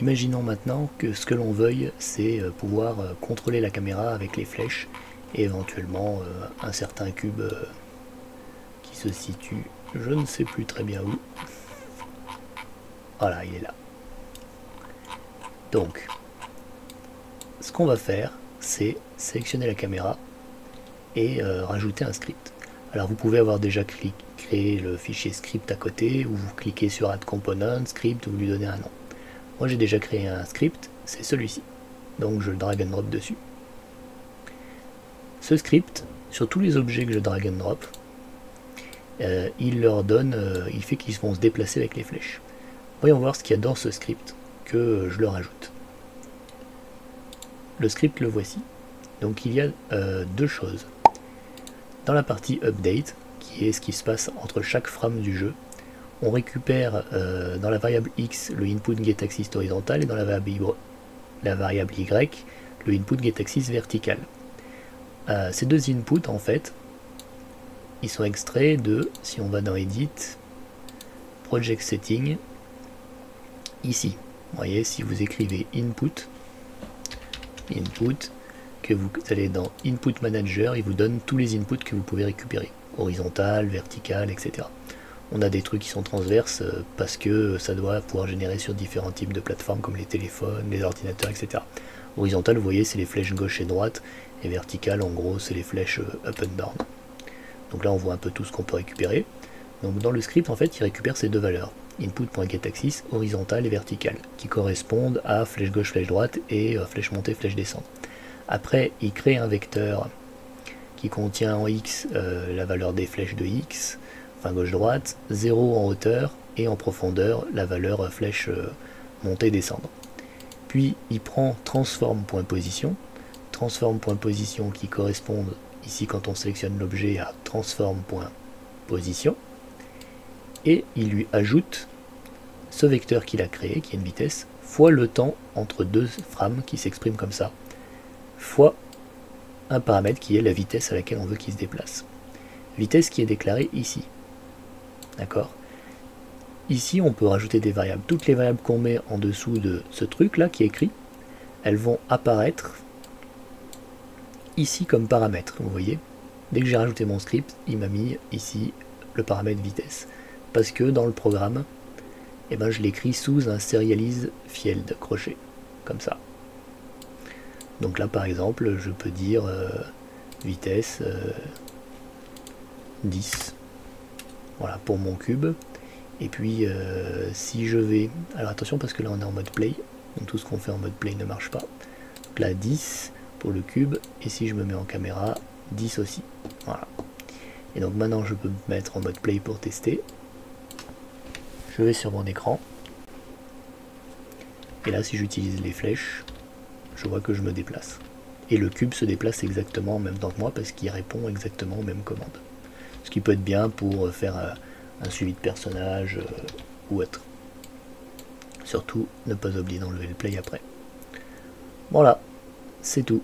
Imaginons maintenant que ce que l'on veuille, c'est pouvoir contrôler la caméra avec les flèches et éventuellement un certain cube qui se situe, je ne sais plus très bien où. Voilà, il est là. Donc, ce qu'on va faire, c'est sélectionner la caméra et rajouter un script. Alors vous pouvez avoir déjà créé le fichier script à côté, ou vous cliquez sur Add Component, Script, vous lui donnez un nom. Moi j'ai déjà créé un script, c'est celui-ci. Donc je le drag and drop dessus. Ce script, sur tous les objets que je drag and drop, il fait qu'ils vont se déplacer avec les flèches. Voyons voir ce qu'il y a dans ce script que je le rajoute. Le script le voici. Donc il y a deux choses. Dans la partie update, qui est ce qui se passe entre chaque frame du jeu, on récupère dans la variable x le input getAxis horizontal et dans la variable y le input getAxis vertical. Ces deux inputs en fait, ils sont extraits de, si on va dans Edit, Project Setting, ici. Vous voyez, si vous écrivez input, que vous allez dans Input Manager, il vous donne tous les inputs que vous pouvez récupérer, horizontal, vertical, etc. On a des trucs qui sont transverses parce que ça doit pouvoir générer sur différents types de plateformes comme les téléphones, les ordinateurs, etc. Horizontal, vous voyez, c'est les flèches gauche et droite, et vertical, en gros, c'est les flèches up and down. Donc là, on voit un peu tout ce qu'on peut récupérer. Donc dans le script, en fait, il récupère ces deux valeurs, input.getAxis, horizontal et vertical, qui correspondent à flèche gauche, flèche droite et flèche montée, flèche descente. Après, il crée un vecteur qui contient en x la valeur des flèches de x, enfin gauche-droite, 0 en hauteur et en profondeur la valeur flèche montée, descendre. Puis il prend transform.position qui correspondent ici quand on sélectionne l'objet à transform.position, et il lui ajoute ce vecteur qu'il a créé, qui est une vitesse, fois le temps entre deux frames qui s'exprime comme ça, fois un paramètre qui est la vitesse à laquelle on veut qu'il se déplace. Vitesse qui est déclarée ici. D'accord ? Ici, on peut rajouter des variables. Toutes les variables qu'on met en dessous de ce truc-là qui est écrit, elles vont apparaître ici comme paramètre. Vous voyez ? Dès que j'ai rajouté mon script, il m'a mis ici le paramètre vitesse. Parce que dans le programme, eh ben, je l'écris sous un serialize field crochet. Comme ça. Donc là, par exemple, je peux dire vitesse 10. Voilà, pour mon cube. Et puis, si je vais... Alors attention, parce que là, on est en mode play. Donc tout ce qu'on fait en mode play ne marche pas. Donc là, 10 pour le cube. Et si je me mets en caméra, 10 aussi. Voilà. Et donc maintenant, je peux me mettre en mode play pour tester. Je vais sur mon écran. Et là, si j'utilise les flèches, je vois que je me déplace. Et le cube se déplace exactement en même temps que moi parce qu'il répond exactement aux mêmes commandes. Ce qui peut être bien pour faire un suivi de personnage ou autre. Surtout, ne pas oublier d'enlever le play après. Voilà, c'est tout.